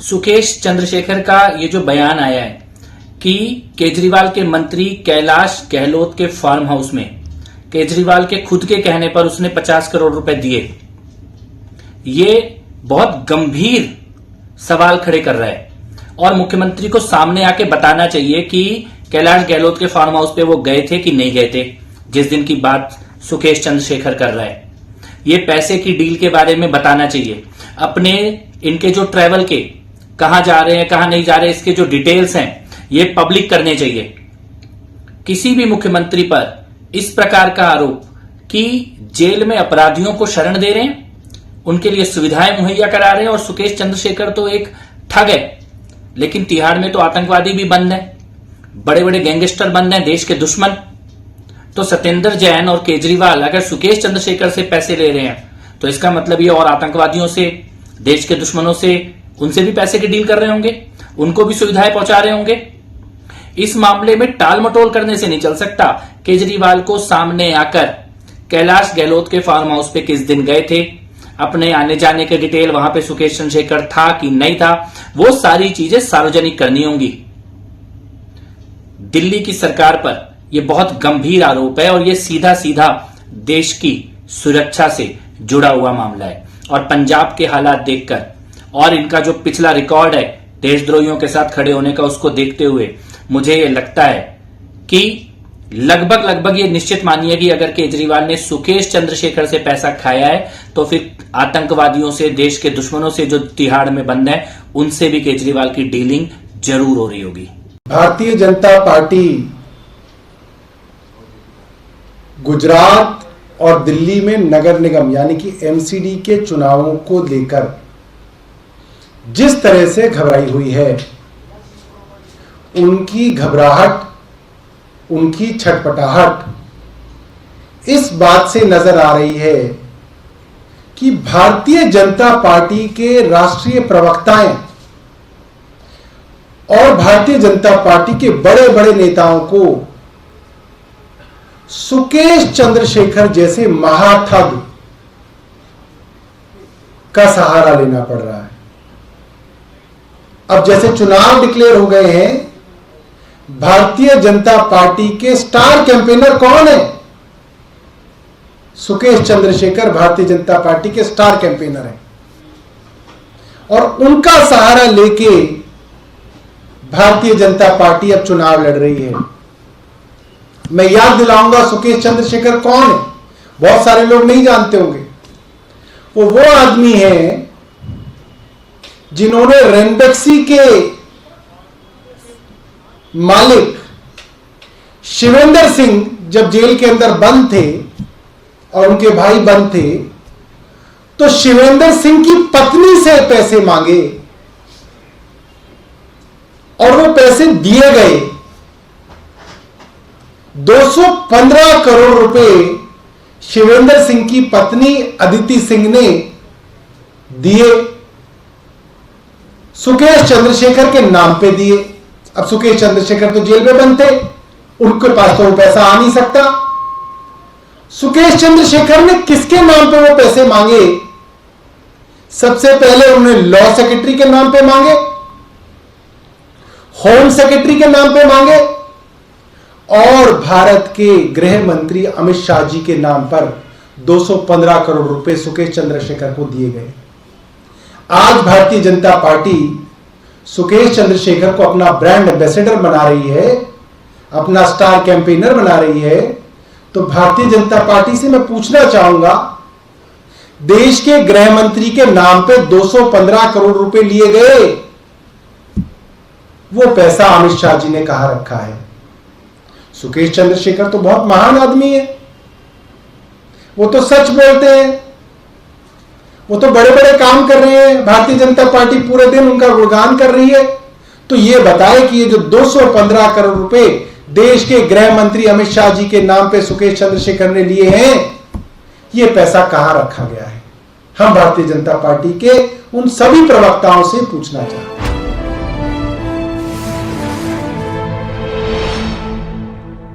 सुकेश चंद्रशेखर का ये जो बयान आया है कि केजरीवाल के मंत्री कैलाश गहलोत के फार्म हाउस में केजरीवाल के खुद के कहने पर उसने 50 करोड़ रुपए दिए, ये बहुत गंभीर सवाल खड़े कर रहा है और मुख्यमंत्री को सामने आके बताना चाहिए कि कैलाश गहलोत के फार्म हाउस पे वो गए थे कि नहीं गए थे। जिस दिन की बात सुकेश चंद्रशेखर कर रहा है, ये पैसे की डील के बारे में बताना चाहिए। अपने इनके जो ट्रैवल के कहां जा रहे हैं कहां नहीं जा रहे, इसके जो डिटेल्स हैं ये पब्लिक करने चाहिए। किसी भी मुख्यमंत्री पर इस प्रकार का आरोप कि जेल में अपराधियों को शरण दे रहे हैं, उनके लिए सुविधाएं मुहैया करा रहे हैं, और सुकेश चंद्रशेखर तो एक ठग है, लेकिन तिहाड़ में तो आतंकवादी भी बंद है, बड़े बड़े गैंगस्टर बंद हैं, देश के दुश्मन। तो सत्येंद्र जैन और केजरीवाल अगर सुकेश चंद्रशेखर से पैसे ले रहे हैं तो इसका मतलब ये और आतंकवादियों से, देश के दुश्मनों से, उनसे भी पैसे की डील कर रहे होंगे, उनको भी सुविधाएं पहुंचा रहे होंगे। इस मामले में टाल मटोल करने से नहीं चल सकता। केजरीवाल को सामने आकर कैलाश गहलोत के फार्म हाउस पे किस दिन गए थे, अपने आने जाने के डिटेल, वहां पे सुकेश चंद्रशेखर था कि नहीं था, वो सारी चीजें सार्वजनिक करनी होंगी। दिल्ली की सरकार पर यह बहुत गंभीर आरोप है और यह सीधा सीधा देश की सुरक्षा से जुड़ा हुआ मामला है। और पंजाब के हालात देखकर और इनका जो पिछला रिकॉर्ड है देशद्रोहियों के साथ खड़े होने का, उसको देखते हुए मुझे ये लगता है कि लगभग ये निश्चित मानिए कि अगर केजरीवाल ने सुकेश चंद्रशेखर से पैसा खाया है तो फिर आतंकवादियों से, देश के दुश्मनों से जो तिहाड़ में बंद है, उनसे भी केजरीवाल की डीलिंग जरूर हो रही होगी। भारतीय जनता पार्टी गुजरात और दिल्ली में नगर निगम यानी कि एमसीडी के चुनावों को लेकर जिस तरह से घबराई हुई है, उनकी घबराहट, उनकी छटपटाहट इस बात से नजर आ रही है कि भारतीय जनता पार्टी के राष्ट्रीय प्रवक्ताएं और भारतीय जनता पार्टी के बड़े बड़े नेताओं को सुकेश चंद्रशेखर जैसे महाठग का सहारा लेना पड़ रहा है। अब जैसे चुनाव डिक्लेयर हो गए हैं, भारतीय जनता पार्टी के स्टार कैंपेनर कौन है? सुकेश चंद्रशेखर भारतीय जनता पार्टी के स्टार कैंपेनर हैं और उनका सहारा लेके भारतीय जनता पार्टी अब चुनाव लड़ रही है। मैं याद दिलाऊंगा सुकेश चंद्रशेखर कौन है, बहुत सारे लोग नहीं जानते होंगे। वो आदमी है जिन्होंने रेमडेक्सी के मालिक शिवेंद्र सिंह जब जेल के अंदर बंद थे और उनके भाई बंद थे, तो शिवेंद्र सिंह की पत्नी से पैसे मांगे और वो पैसे दिए गए। 215 करोड़ रुपए शिवेंद्र सिंह की पत्नी अदिति सिंह ने दिए, सुकेश चंद्रशेखर के नाम पे दिए। अब सुकेश चंद्रशेखर तो जेल में बंद थे, उनके पास तो वो पैसा आ नहीं सकता। सुकेश चंद्रशेखर ने किसके नाम पे वो पैसे मांगे? सबसे पहले उन्होंने लॉ सेक्रेटरी के नाम पे मांगे, होम सेक्रेटरी के नाम पे मांगे और भारत के गृह मंत्री अमित शाह जी के नाम पर 215 करोड़ रुपए सुकेश चंद्रशेखर को दिए गए। आज भारतीय जनता पार्टी सुकेश चंद्रशेखर को अपना ब्रांड एम्बेसडर बना रही है, अपना स्टार कैंपेनर बना रही है। तो भारतीय जनता पार्टी से मैं पूछना चाहूंगा, देश के गृह मंत्री के नाम पे 215 करोड़ रुपए लिए गए, वो पैसा अमित शाह जी ने कहां रखा है? सुकेश चंद्रशेखर तो बहुत महान आदमी है, वो तो सच बोलते हैं, वो तो बड़े बड़े काम कर रहे हैं, भारतीय जनता पार्टी पूरे दिन उनका गुणगान कर रही है। तो ये बताए कि ये जो 215 करोड़ रुपए देश के गृह मंत्री अमित शाह जी के नाम पे सुकेश चंद्रशेखर ने लिए हैं, ये पैसा कहां रखा गया है? हम भारतीय जनता पार्टी के उन सभी प्रवक्ताओं से पूछना चाहते हैं।